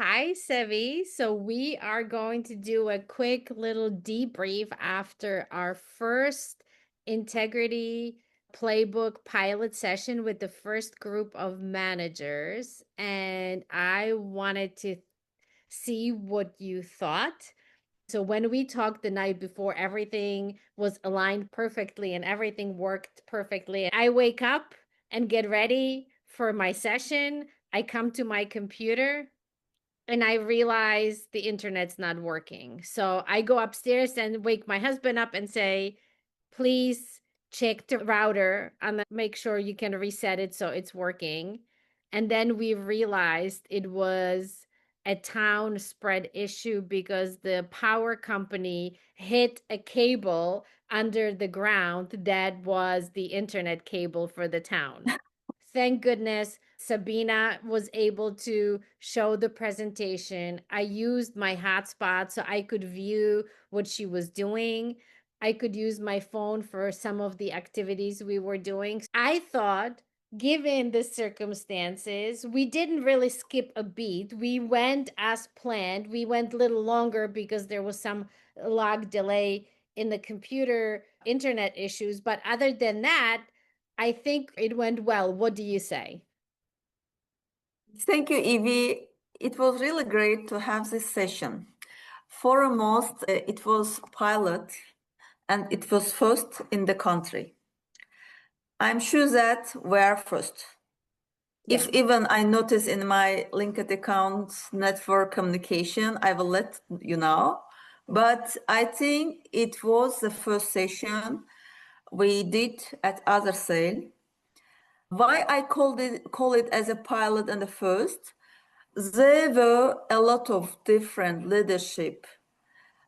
Hi, Sevi. So we are going to do a quick little debrief after our first integrity playbook pilot session with the first group of managers. And I wanted to see what you thought. So when we talked the night before, everything was aligned perfectly and everything worked perfectly. I wake up and get ready for my session. I come to my computer and I realize the internet's not working. So I go upstairs and wake my husband up and say, please check the router and make sure you can reset it so it's working. And then we realized it was a town spread issue because the power company hit a cable under the ground that was the internet cable for the town. Thank goodness Sabina was able to show the presentation. I used my hotspot so I could view what she was doing. I could use my phone for some of the activities we were doing. I thought, given the circumstances, we didn't really skip a beat. We went as planned. We went a little longer because there was some log delay in the computer internet issues. But other than that, I think it went well. What do you say? Thank you, Evie. It was really great to have this session. Foremost, it was pilot and it was first in the country. I'm sure that we're first. Yes. If even I notice in my LinkedIn account network communication, I will let you know. But I think it was the first session we did at other sale. Why I call it as a pilot and the first? There were a lot of different leadership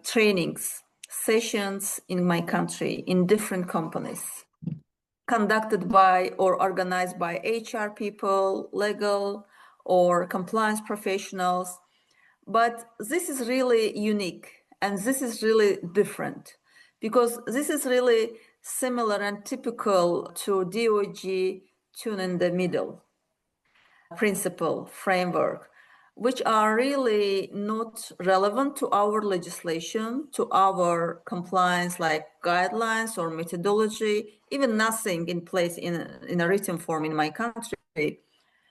trainings, sessions in my country, in different companies, conducted by or organized by HR people, legal or compliance professionals. But this is really unique and this is really different because this is really similar and typical to DOG tune in the middle principle framework, which are really not relevant to our legislation, to our compliance like guidelines or methodology, even nothing in place in a written form in my country.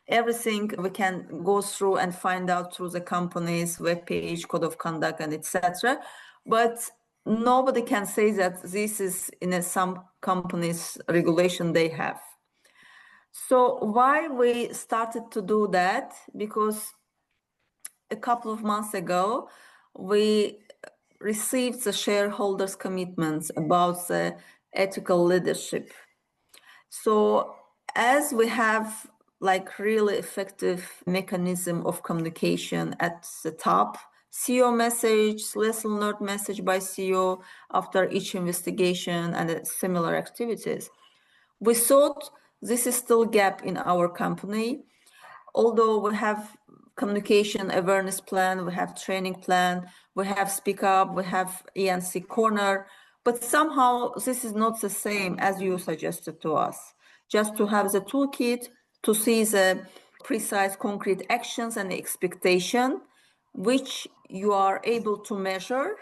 Everything we can go through and find out through the company's webpage, code of conduct, and etc. But nobody can say that this is in some companies' regulation they have. So why we started to do that? Because a couple of months ago, we received the shareholders' commitments about the ethical leadership. So as we have like really effective mechanism of communication at the top, CEO message, lesson learned message by CEO after each investigation and similar activities. We thought this is still a gap in our company. Although we have communication awareness plan, we have training plan, we have speak up, we have ENC corner, but somehow this is not the same as you suggested to us. Just to have the toolkit to see the precise concrete actions and expectation, which you are able to measure,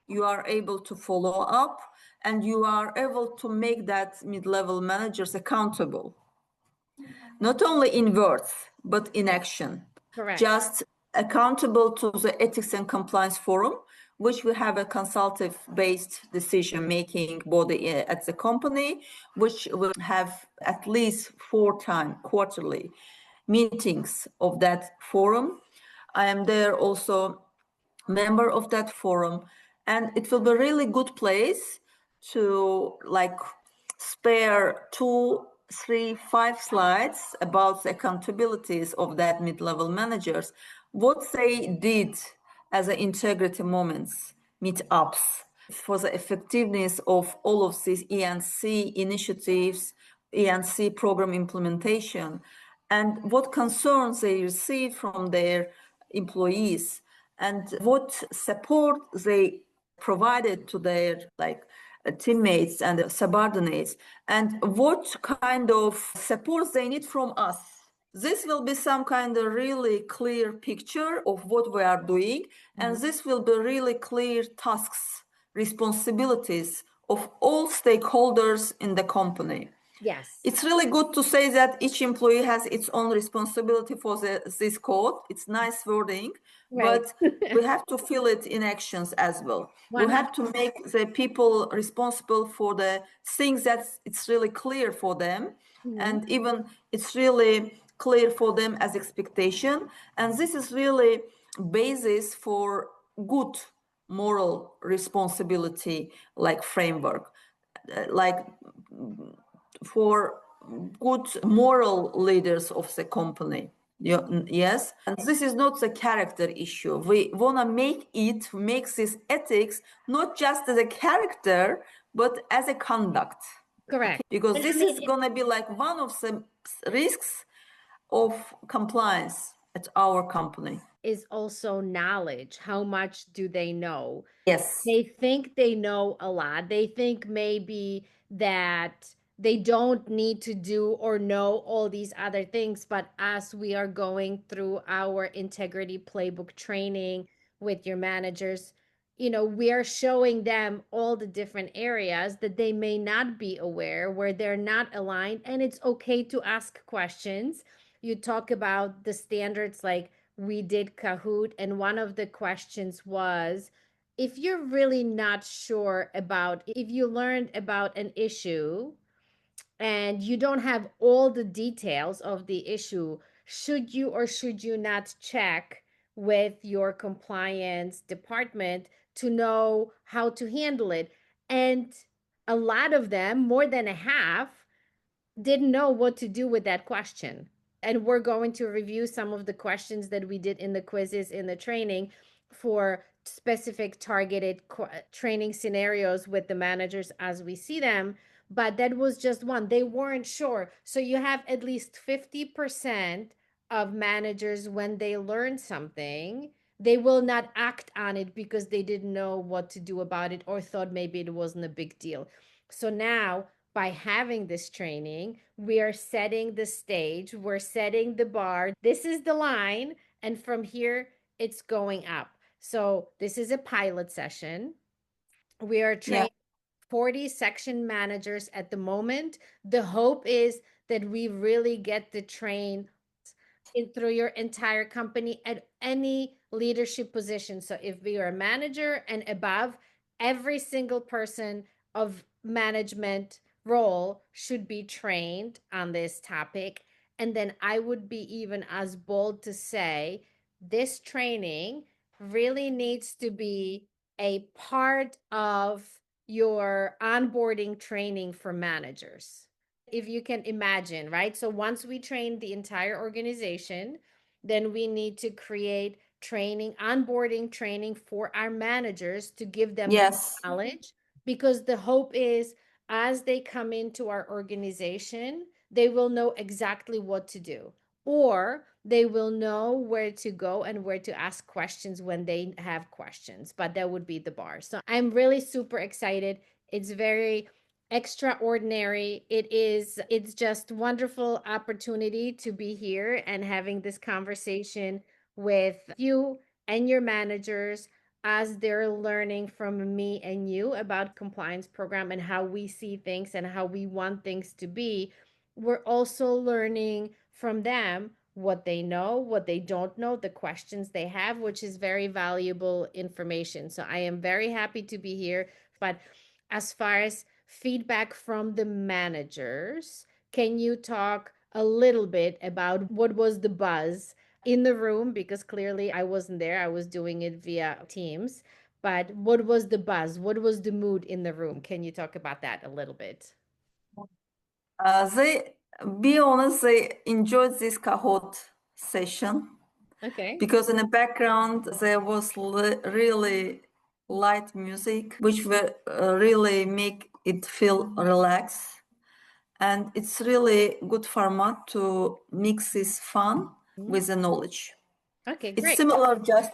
you are able to follow up, and you are able to make that mid-level managers accountable. Not only in words, but in action. Correct. Just accountable to the Ethics and Compliance Forum, which we have a consultative-based decision-making body at the company, which will have at least 4 times quarterly meetings of that forum. I am there also member of that forum, and it will be a really good place to like spare 2, 3, 5 slides about the accountabilities of that mid-level managers, what they did as an integrity moments, meetups, for the effectiveness of all of these ENC initiatives, ENC program implementation, and what concerns they receive from their employees, and what support they provided to their teammates and subordinates, and what kind of support they need from us This will be some kind of really clear picture of what we are doing, and this will be really clear tasks, responsibilities of all stakeholders in the company. Yes. It's really good to say that each employee has its own responsibility for this code. It's nice wording, Right. but we have to feel it in actions as well. We have 100. to make the people responsible for the things that it's really clear for them, and even it's really clear for them as expectation. And this is really basis for good moral responsibility like framework, like for good moral leaders of the company. Yes, and this is not the character issue. We want to make this ethics not just as a character, but as a conduct. Correct. Because And I this mean, is going to be like one of the risks of compliance at our company. is also knowledge. How much do they know? Yes. They think they know a lot. They think maybe that they don't need to do or know all these other things. But as we are going through our integrity playbook training with your managers, we are showing them all the different areas that they may not be aware, where they're not aligned. And it's okay to ask questions. You talk about the standards, like we did Kahoot, and one of the questions was, if you're really not sure about, if you learned about an issue and you don't have all the details of the issue, should you or should you not check with your compliance department to know how to handle it? And a lot of them, more than a half, didn't know what to do with that question. And we're going to review some of the questions that we did in the quizzes in the training for specific targeted training scenarios with the managers as we see them. But that was just one. They weren't sure. So you have at least 50% of managers, when they learn something, they will not act on it because they didn't know what to do about it or thought maybe it wasn't a big deal. So now, by having this training, we are setting the stage, we're setting the bar. This is the line, and from here, it's going up. So, this is a pilot session. We are Yeah. training 40 section managers at the moment. The hope is that we really get the train through your entire company at any leadership position. So if you're a manager and above, every single person of management role should be trained on this topic. And then I would be even as bold to say this training really needs to be a part of your onboarding training for managers. If you can imagine, right? So once we train the entire organization, then we need to create training, onboarding training for our managers to give them the Yes. knowledge, because the hope is as they come into our organization, they will know exactly what to do, or they will know where to go and where to ask questions when they have questions. But that would be the bar. So I'm really super excited. It's very extraordinary. It's just wonderful opportunity to be here and having this conversation with you and your managers as they're learning from me and you about compliance program and how we see things and how we want things to be. We're also learning from them what they know, what they don't know, the questions they have, which is very valuable information. So I am very happy to be here. But as far as feedback from the managers, can you talk a little bit about what was the buzz in the room? Because clearly I wasn't there, I was doing it via Teams. But what was the buzz? What was the mood in the room? Can you talk about that a little bit? They, be honest, they enjoyed this Kahoot session Okay. because in the background there was really light music, which will really make it feel relaxed. And it's really good format to mix this fun Mhm. with the knowledge. Okay, It's great. similar just,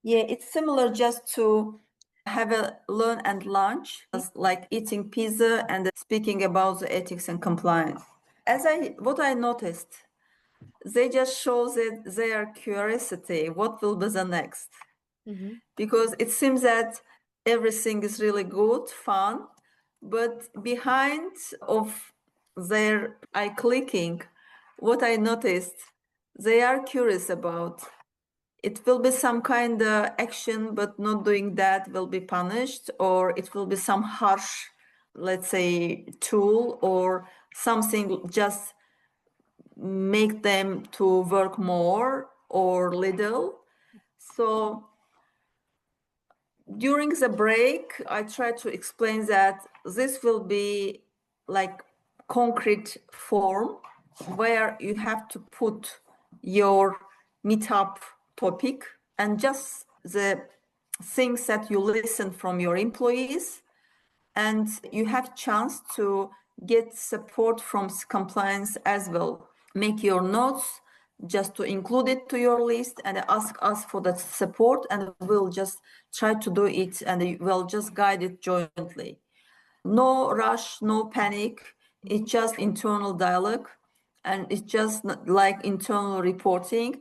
yeah, it's similar just to have a learn and lunch, like eating pizza and speaking about the ethics and compliance. What I noticed, they just show that their curiosity, what will be the next? Because it seems that everything is really good, fun, but behind of their eye clicking, what I noticed, they are curious about. It will be some kind of action, but not doing that will be punished, or it will be some harsh, let's say, tool or something just make them to work more or little. So during the break, I try to explain that this will be like concrete form where you have to put your meetup topic and just the things that you listen from your employees, and you have chance to get support from compliance as well. Make your notes just to include it to your list and ask us for that support, and we'll just try to do it and we'll just guide it jointly. No rush, no panic. It's just internal dialogue, and it's just like internal reporting.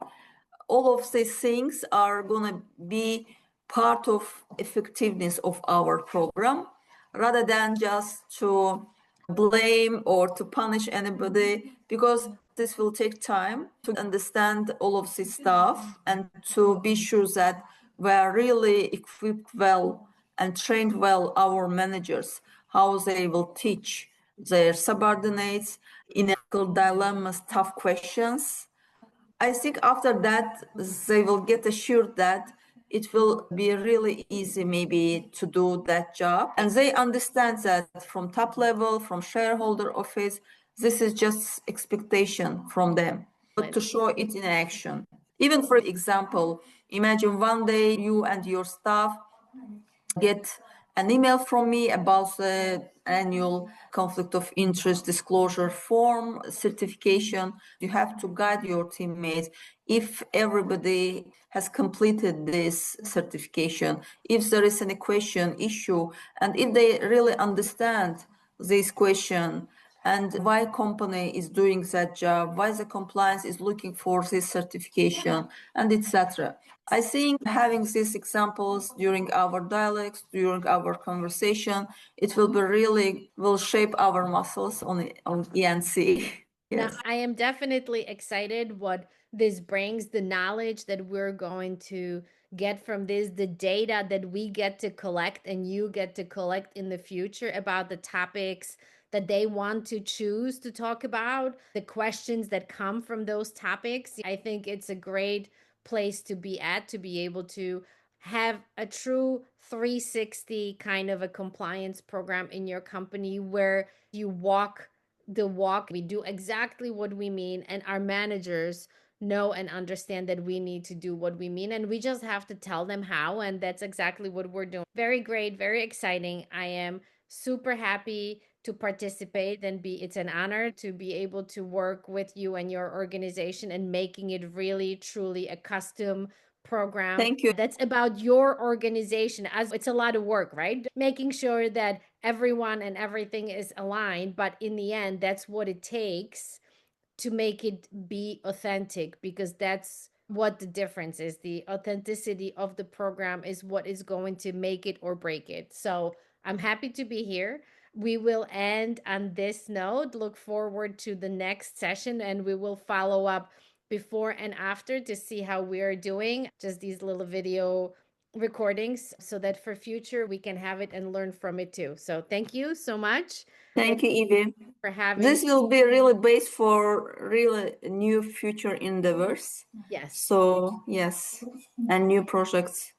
All of these things are gonna be part of effectiveness of our program, rather than just to blame or to punish anybody, because this will take time to understand all of this stuff and to be sure that we're really equipped well and trained well our managers, how they will teach their subordinates in ethical dilemmas, tough questions. I think after that, they will get assured that it will be really easy maybe to do that job. And they understand that from top level, from shareholder office, this is just expectation from them, but to show it in action. Even for example, imagine one day you and your staff get an email from me about the annual conflict of interest disclosure form certification. You have to guide your teammates if everybody has completed this certification, if there is any question, issue, and if they really understand this question and why company is doing that job, why the compliance is looking for this certification, and etc. I think having these examples during our dialogues, during our conversation, it will be really will shape our muscles on ENC. Now, Yes. I am definitely excited what this brings, the knowledge that we're going to get from this, the data that we get to collect and you get to collect in the future about the topics that they want to choose to talk about, the questions that come from those topics. I think it's a great place to be at, to be able to have a true 360 kind of a compliance program in your company where you walk the walk, we do exactly what we mean, and our managers know and understand that we need to do what we mean, and we just have to tell them how, and that's exactly what we're doing. Very great, very exciting. I am super happy to participate and be it's an honor to be able to work with you and your organization and making it really truly a custom program Thank you. that's about your organization. As it's a lot of work, right? Making sure that everyone and everything is aligned, but in the end that's what it takes to make it be authentic, because that's what the difference is. The authenticity of the program is what is going to make it or break it. So I'm happy to be here. We will end on this note. Look forward to the next session, and we will follow up before and after to see how we are doing. Just these little video recordings so that for future we can have it and learn from it too. So thank you so much Thank you, Evie. for having. This will be really based for really new future endeavors. Yes. So yes, and new projects.